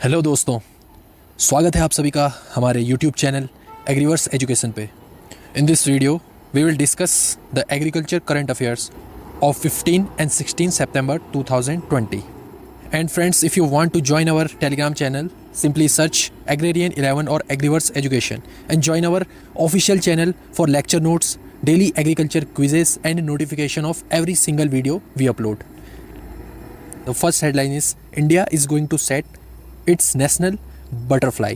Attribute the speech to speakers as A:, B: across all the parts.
A: Hello दोस्तों, स्वागत है आप सभी का हमारे YouTube चैनल एग्रीवर्स एजुकेशन पे। In this video we will discuss the agriculture current affairs of 15 and 16 September 2020. And friends, if you want to join our Telegram channel, simply search Agrarian 11 or Agriverse Education and join our official channel for lecture notes, daily agriculture quizzes and notification of every single video we upload. The first headline is India is going to set its national butterfly.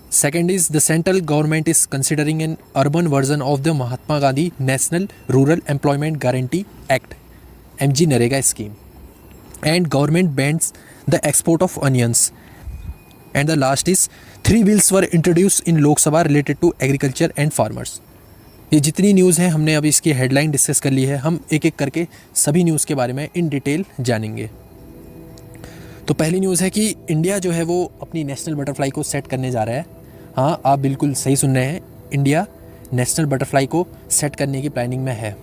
A: Second is the central government is considering an urban version of the Mahatma Gandhi National Rural Employment Guarantee Act MGNREGA scheme. And government bans the export of onions. And the last is 3 bills were introduced in Lok Sabha related to agriculture and farmers. ये जितनी news है हमने अभी इसकी headline discuss कर ली है। हम एक एक करके सभी न्यूज़ के बारे में इन डिटेल जानेंगे। तो पहली न्यूज़ है कि इंडिया जो है वो अपनी नेशनल बटरफ्लाई को सेट करने जा रहा है। हाँ, आप बिल्कुल सही सुन रहे हैं, इंडिया नेशनल बटरफ्लाई को सेट करने की प्लानिंग में है।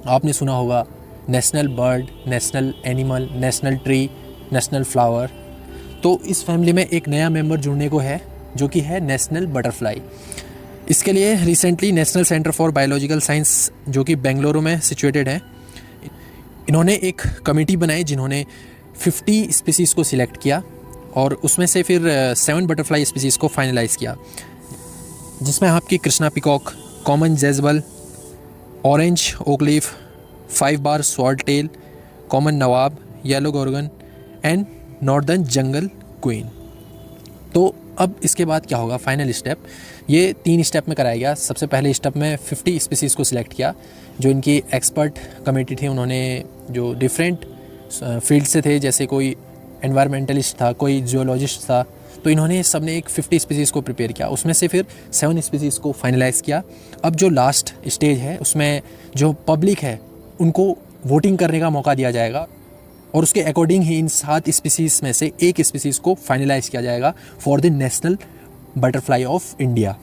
A: आपने सुना होगा national bird, national animal, national tree, national flower. तो इस फैमिली में एक नया मेंबर जुड़ने को है जो कि है नेशनल बटरफ्लाई। इसके लिए recently national centre for biological science जो कि बेंगलुरु में सिचुएटेड है, इन्होंने एक कमेटी बनाई जिन्होंने 50 स्पीसीज़ को सिलेक्ट किया और उसमें से फिर 7 बटरफ्लाई स्पीसीज़ को फाइनलाइज़ किया, जिसमें आपकी Krishna peacock, common jezebel, orange oakleaf, 5 bar swordtail, common nawab, yellow gorgon and northern jungle queen. तो अब इसके बाद क्या होगा, फाइनल स्टेप ये 3 स्टेप में कराया गया। सबसे पहले स्टेप में 50 स्पीसीज़ को सिलेक्ट किया, जो इनकी एक्सपर्ट कमेटी थी। उन्होंने जो डिफरेंट फील्ड से थे, जैसे कोई एनवायरमेंटलिस्ट था, कोई जियोलॉजिस्ट था, तो इन्होंने सबने एक 50 स्पीसीज़ को प्रिपेयर किया। उसमें से फिर 7 स्पीसीज़ को फाइनलाइज़ किया। अब जो लास्ट स्टेज है उसमें जो पब्लिक है उनको वोटिंग करने का मौका दिया जाएगा और उसके अकॉर्डिंग ही इन 7 स्पीसीज़ में से एक स्पीसीज़ को फाइनलाइज़ किया जाएगा for the national butterfly of India.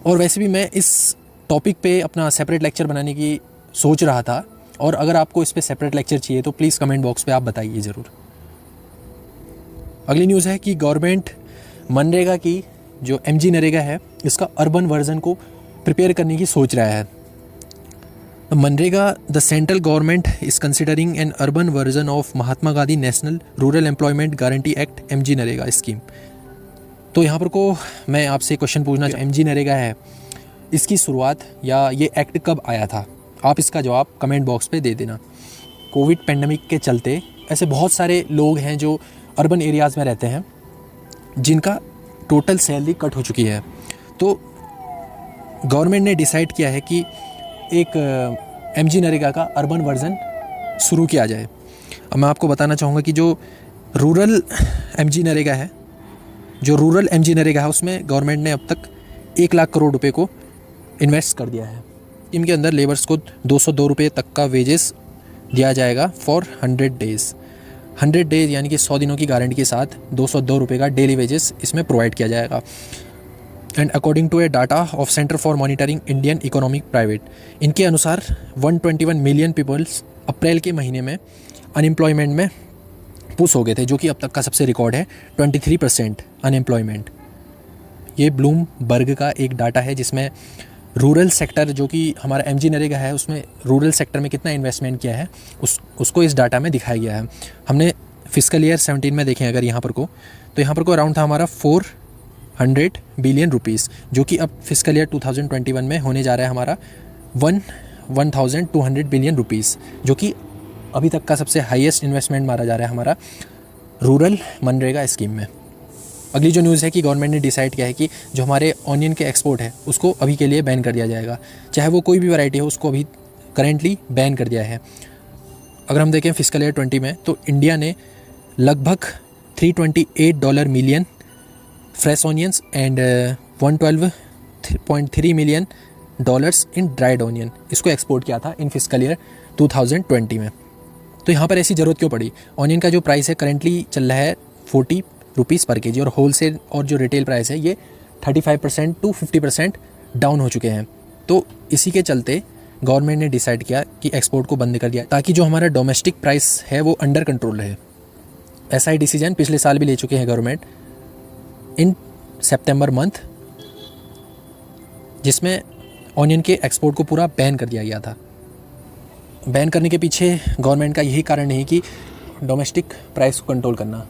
A: और वैसे भी मैं इस टॉपिक पे अपना सेपरेट लेक्चर बनाने की सोच रहा था, और अगर आपको इस पे सेपरेट लेक्चर चाहिए तो प्लीज़ कमेंट बॉक्स पे आप बताइए ज़रूर। अगली न्यूज़ है कि गवर्नमेंट मनरेगा की जो MGNREGA है इसका अर्बन वर्जन को प्रिपेयर करने की सोच रहा है। MNREGA, the central government is considering N urban version of Mahatma Gandhi national rural employment guarantee act MGNREGA scheme. तो यहाँ पर को मैं आपसे क्वेश्चन पूछना चाहूँ, MGNREGA है, इसकी शुरुआत या ये एक्ट कब आया था? आप इसका जवाब कमेंट बॉक्स पे दे देना। कोविड पेंडेमिक के चलते ऐसे बहुत सारे लोग हैं जो अर्बन एरियाज़ में रहते हैं जिनका टोटल सैलरी कट हो चुकी है। तो गवर्नमेंट ने डिसाइड किया है कि एक MGNREGA का अर्बन वर्जन शुरू किया जाए। अब मैं आपको बताना चाहूँगा कि जो रूरल MGNREGA है, उसमें गवर्नमेंट ने अब तक 1 लाख करोड़ रुपए को इन्वेस्ट कर दिया है। इनके अंदर लेबर्स को 202 रुपये तक का वेजेस दिया जाएगा फॉर 100 डेज़। 100 डेज़ यानी कि 100 दिनों की गारंटी के साथ 202 रुपये का डेली वेजेस इसमें प्रोवाइड किया जाएगा। And according to a data of Centre for Monitoring Indian Economic private, इनके अनुसार 121 मिलियन पीपल्स अप्रैल के महीने में अनएम्प्लॉयमेंट में पुश हो गए थे, जो कि अब तक का सबसे रिकॉर्ड है 23% अनएम्प्लॉयमेंट। ये ब्लूमबर्ग का एक डाटा है जिसमें रूरल सेक्टर जो कि हमारा MGNREGA है उसमें रूरल सेक्टर में कितना इन्वेस्टमेंट किया है उसको इस डाटा में दिखाया गया है। हमने फिस्कल ईयर 17 में देखें अगर यहाँ पर को, तो यहाँ पर को अराउंड था हमारा 400 बिलियन रुपीज़, जो कि अब फिस्कल ईयर 2021 में होने जा रहा है हमारा 1200 बिलियन रुपीज़, जो कि अभी तक का सबसे हाईएस्ट इन्वेस्टमेंट मारा जा रहा है हमारा रूरल मनरेगा स्कीम में। अगली जो न्यूज़ है कि गवर्नमेंट ने डिसाइड किया है कि जो हमारे ऑनियन के एक्सपोर्ट है उसको अभी के लिए बैन कर दिया जाएगा, चाहे वो कोई भी वैरायटी हो, उसको अभी करेंटली बैन कर दिया है। अगर हम देखें फिस्कल ईयर 20 में, तो इंडिया ने लगभग $328 million fresh onions and 112.3 million dollars in dried onion इसको एक्सपोर्ट किया था इन फिस्कल ईयर 2020 में। तो यहाँ पर ऐसी ज़रूरत क्यों पड़ी? ऑनियन का जो प्राइस है करेंटली चल रहा है 40 रुपीज़ पर केजी, और होलसेल और जो रिटेल प्राइस है ये 35% to 50% डाउन हो चुके हैं। तो इसी के चलते गवर्नमेंट ने डिसाइड किया कि एक्सपोर्ट को बंद कर दिया, ताकि जो हमारा डोमेस्टिक प्राइस है वो अंडर कंट्रोल रहे। ऐसा ही डिसीजन पिछले साल भी ले चुके हैं गवर्नमेंट इन सितंबर मंथ, जिसमें ऑनियन के एक्सपोर्ट को पूरा बैन कर दिया गया था। बैन करने के पीछे गवर्नमेंट का यही कारण नहीं कि डोमेस्टिक प्राइस को कंट्रोल करना।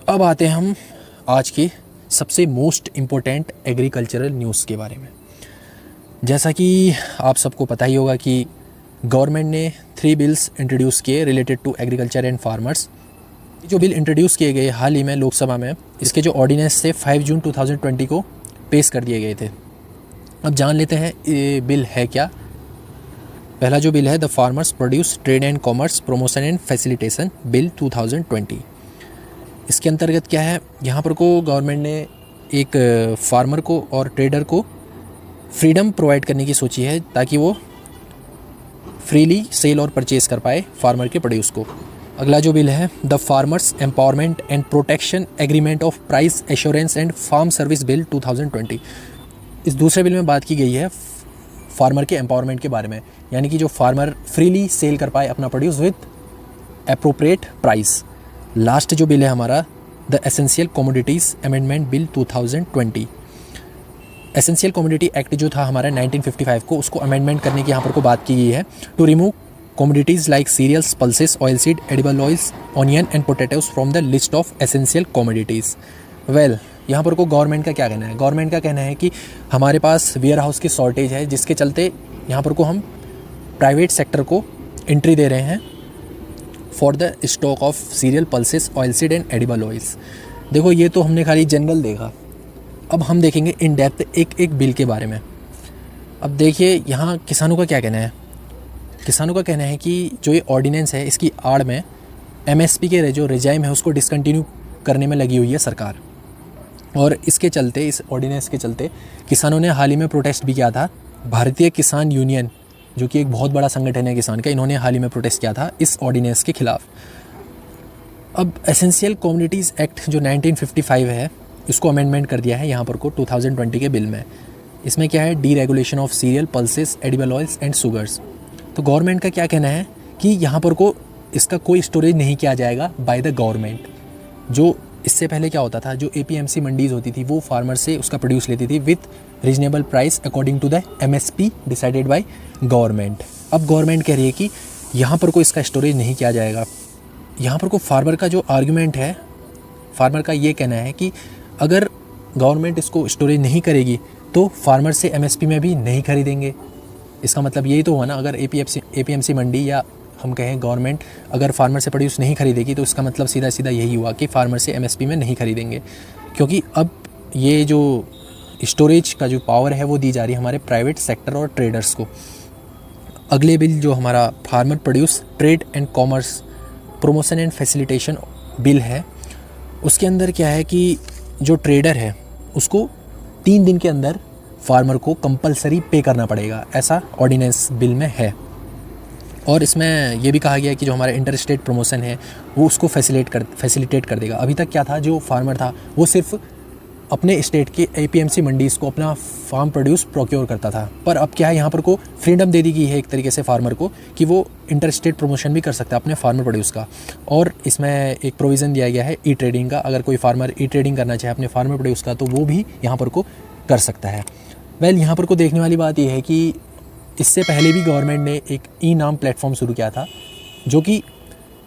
A: अब आते हैं हम आज की सबसे मोस्ट इम्पोर्टेंट एग्रीकल्चरल न्यूज़ के बारे में। जैसा कि आप सबको पता ही होगा कि गवर्नमेंट ने 3 बिल्स इंट्रोड्यूस किए related to agriculture and farmers. जो बिल इंट्रोड्यूस किए गए हाल ही में लोकसभा में, इसके जो ऑर्डिनेंस थे 5 जून 2020 को पेश कर दिए गए थे। अब जान लेते हैं ये बिल है क्या। पहला जो बिल है the farmers produce trade and commerce promotion and facilitation bill 2020। इसके अंतर्गत क्या है, यहाँ पर को गवर्नमेंट ने एक फार्मर को और ट्रेडर को फ्रीडम प्रोवाइड करने की सोची है ताकि वो फ्रीली सेल और परचेज़ कर पाए फार्मर के प्रोड्यूस को। अगला जो बिल है the farmers empowerment and protection agreement of price assurance and farm service bill 2020। इस दूसरे बिल में बात की गई है फार्मर के एम्पावरमेंट के बारे में, यानी कि जो फार्मर फ्रीली सेल कर पाए अपना produce with appropriate price. Last जो बिल है हमारा the essential commodities amendment bill 2020। Essential commodity act जो था हमारा 1955 को, उसको अमेंडमेंट करने की यहाँ पर को बात की गई है to remove commodities like cereals, pulses, oilseed, edible oils, onion and potatoes from the list of essential commodities. Well, यहाँ पर को गवर्नमेंट का क्या कहना है? गवर्नमेंट का कहना है कि हमारे पास वेयर हाउस की शॉर्टेज है, जिसके चलते यहाँ पर को हम प्राइवेट सेक्टर को एंट्री दे रहे हैं for the stock of serial, pulses, oilseed and edible oils. देखो ये तो हमने खाली जनरल देखा, अब हम देखेंगे इन डेप्थ एक एक बिल के बारे में। अब देखिए यहाँ किसानों का क्या कहना है। किसानों का कहना है कि जो ये ऑर्डिनेंस है इसकी आड़ में एमएसपी के जो रिजाइम है उसको डिसकंटिन्यू करने में लगी हुई है सरकार, और इसके चलते, इस ऑर्डिनेंस के चलते किसानों ने हाल ही में प्रोटेस्ट भी किया था। भारतीय किसान यूनियन जो कि एक बहुत बड़ा संगठन है किसान का, इन्होंने हाल ही में प्रोटेस्ट किया था इस ऑर्डिनेंस के खिलाफ। अब एसेंशियल कम्युनिटीज़ एक्ट जो 1955 है इसको अमेंडमेंट कर दिया है यहाँ पर को 2020 के बिल में। इसमें क्या है, D regulation of serial, pulses, edible oils and sugars. तो गवर्नमेंट का क्या कहना है कि यहाँ पर को इसका कोई स्टोरेज नहीं किया जाएगा बाय द गवर्नमेंट। जो इससे पहले क्या होता था, जो एपीएमसी मंडीज़ होती थी वो फार्मर से उसका प्रोड्यूस लेती थी with reasonable price according to the MSP decided by government. अब गवर्नमेंट कह रही है कि यहाँ पर को इसका स्टोरेज नहीं किया जाएगा। यहाँ पर को फार्मर का जो आर्गूमेंट है, फार्मर का ये कहना है कि अगर गवर्नमेंट इसको स्टोरेज नहीं करेगी तो फार्मर से एमएसपी में भी नहीं खरीदेंगे। इसका मतलब यही तो हुआ ना, अगर एपीएमसी मंडी या हम कहें गवर्नमेंट अगर फार्मर से प्रोड्यूस नहीं खरीदेगी तो इसका मतलब सीधा सीधा यही हुआ कि फार्मर से एमएसपी में नहीं खरीदेंगे, क्योंकि अब ये जो स्टोरेज का जो पावर है वो दी जा रही है हमारे प्राइवेट सेक्टर और ट्रेडर्स को। अगले बिल जो हमारा farmer produce trade and commerce promotion and facilitation bill है, उसके अंदर क्या है कि जो ट्रेडर है उसको 3 दिन के अंदर फार्मर को कंपलसरी पे करना पड़ेगा, ऐसा ऑर्डिनेंस बिल में है। और इसमें ये भी कहा गया है कि जो हमारा इंटर स्टेट प्रमोशन है वो उसको फैसिलिटेट कर देगा। अभी तक क्या था, जो फार्मर था वो सिर्फ अपने स्टेट के एपीएमसी मंडीज़ को अपना फार्म प्रोड्यूस प्रोक्योर करता था, पर अब क्या है, यहाँ पर को फ्रीडम दे दी गई है एक तरीके से फार्मर को कि वो इंटर स्टेट प्रमोशन भी कर सकता है अपने फार्मर प्रोड्यूस का। और इसमें एक प्रोविज़न दिया गया है ई ट्रेडिंग का, अगर कोई फार्मर ई ट्रेडिंग करना चाहे अपने फार्मर प्रोड्यूस का तो वो भी यहाँ पर को कर सकता है। यहाँ पर को देखने वाली बात यह है कि इससे पहले भी गवर्नमेंट ने एक ई नाम प्लेटफॉर्म शुरू किया था जो कि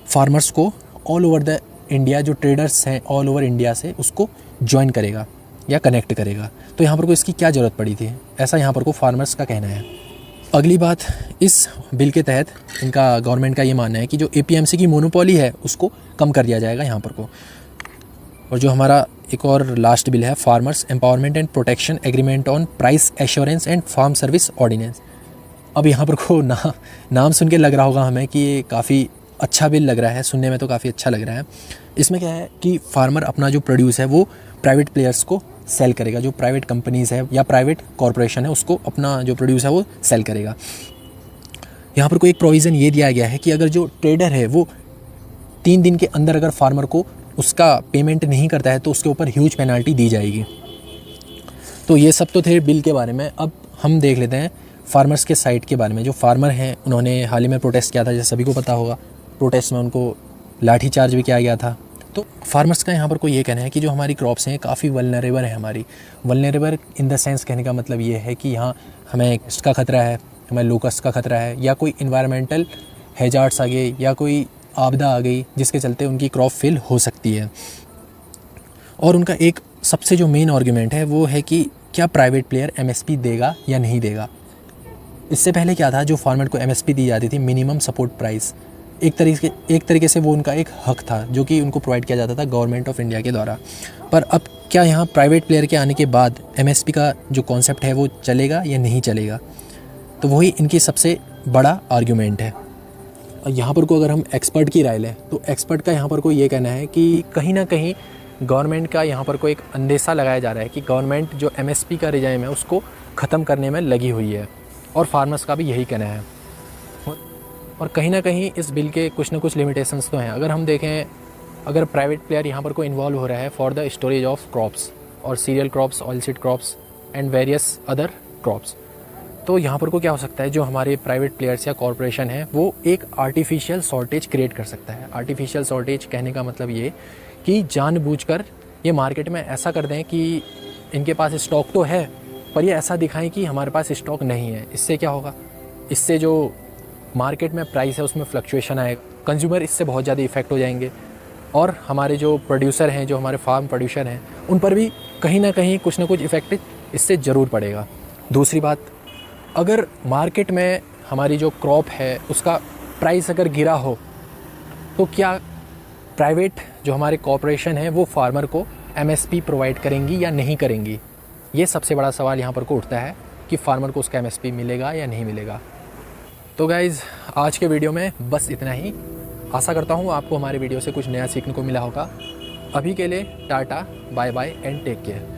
A: फार्मर्स को ऑल ओवर द इंडिया, जो ट्रेडर्स हैं ऑल ओवर इंडिया से उसको ज्वाइन करेगा या कनेक्ट करेगा। तो यहाँ पर को इसकी क्या ज़रूरत पड़ी थी, ऐसा यहाँ पर को फार्मर्स का कहना है। अगली बात, इस बिल के तहत इनका गवर्नमेंट का ये मानना है कि जो एपीएमसी की मोनोपोली है उसको कम कर दिया जाएगा यहाँ पर को। और जो हमारा एक और लास्ट बिल है farmers empowerment and protection agreement on price assurance and farm service ordinance. अब यहाँ पर को नाम सुन के लग रहा होगा हमें कि ये काफ़ी अच्छा बिल लग रहा है, सुनने में तो काफ़ी अच्छा लग रहा है। इसमें क्या है कि फार्मर अपना जो प्रोड्यूस है वो प्राइवेट प्लेयर्स को सेल करेगा, जो प्राइवेट कंपनीज़ है या प्राइवेट कॉरपोरेशन है उसको अपना जो प्रोड्यूस है वो सेल करेगा। यहाँ पर कोई एक प्रोविज़न ये दिया गया है कि अगर जो ट्रेडर है वो 3 दिन के अंदर अगर फार्मर को उसका पेमेंट नहीं करता है तो उसके ऊपर ह्यूज पेनल्टी दी जाएगी। तो ये सब तो थे बिल के बारे में। अब हम देख लेते हैं फार्मर्स के साइड के बारे में। जो फार्मर हैं उन्होंने हाल ही में प्रोटेस्ट किया था, जैसे सभी को पता होगा। प्रोटेस्ट में उनको लाठी चार्ज भी किया गया था, तो फार्मर्स का यहाँ पर कोई ये कहना है कि जो हमारी क्रॉप्स हैं काफ़ी वल्नरेबल है हमारी। वल्नरेबल इन द सेंस कहने का मतलब ये है कि यहाँ हमें पेस्ट का खतरा है, हमें लोकस्ट का खतरा है, या कोई इन्वायरमेंटल हैजार्ड्स आ गए, या कोई आपदा आ गई जिसके चलते उनकी क्रॉप फेल हो सकती है। और उनका एक सबसे जो मेन आर्गुमेंट है वो है कि क्या प्राइवेट प्लेयर एमएसपी देगा या नहीं देगा। इससे पहले क्या था, जो फार्मर को एमएसपी दी जाती थी, मिनिमम सपोर्ट प्राइस, एक तरीके से वो उनका एक हक था जो कि उनको प्रोवाइड किया जाता था गवर्नमेंट ऑफ इंडिया के द्वारा। पर अब क्या यहाँ प्राइवेट प्लेयर के आने के बाद एमएसपी का जो कॉन्सेप्ट है वो चलेगा या नहीं चलेगा, तो वही इनकी सबसे बड़ा आर्गुमेंट है। और यहाँ पर को अगर हम एक्सपर्ट की राय लें तो एक्सपर्ट का यहाँ पर को ये कहना है कि कहीं ना कहीं गवर्नमेंट का यहाँ पर को एक अंदेशा लगाया जा रहा है कि गवर्नमेंट जो एमएसपी का रिजाइम है उसको ख़त्म करने में लगी हुई है, और फार्मर्स का भी यही कहना है। और कहीं ना कहीं इस बिल के कुछ ना कुछ लिमिटेशंस तो हैं। अगर हम देखें, अगर प्राइवेट प्लेयर यहाँ पर को इन्वॉल्व हो रहा है for the storage of crops और cereal crops, oilseed crops and various other crops, तो यहाँ पर को क्या हो सकता है, जो हमारे प्राइवेट प्लेयर्स या कॉरपोरेशन है वो एक आर्टिफिशियल शॉर्टेज क्रिएट कर सकता है। आर्टिफिशियल शॉर्टेज कहने का मतलब ये कि जानबूझकर ये मार्केट में ऐसा कर दें कि इनके पास स्टॉक तो है पर ये ऐसा दिखाएं कि हमारे पास स्टॉक नहीं है। इससे क्या होगा, इससे जो मार्केट में प्राइस है उसमें फ्लक्चुएशन आएगा, कंज्यूमर इससे बहुत ज़्यादा इफेक्ट हो जाएंगे, और हमारे जो प्रोड्यूसर हैं, जो हमारे फार्म प्रोड्यूसर हैं, उन पर भी कहीं ना कहीं कुछ ना कुछ इफेक्ट इससे ज़रूर पड़ेगा। दूसरी बात, अगर मार्केट में हमारी जो क्रॉप है उसका प्राइस अगर गिरा हो तो क्या प्राइवेट जो हमारे कॉरपोरेशन है वो फार्मर को एमएसपी प्रोवाइड करेंगी या नहीं करेंगी। ये सबसे बड़ा सवाल यहाँ पर को उठता है कि फार्मर को उसका एमएसपी मिलेगा या नहीं मिलेगा। तो गाइज़, आज के वीडियो में बस इतना ही। आशा करता हूँ आपको हमारे वीडियो से कुछ नया सीखने को मिला होगा। अभी के लिए tata, bye bye and take care.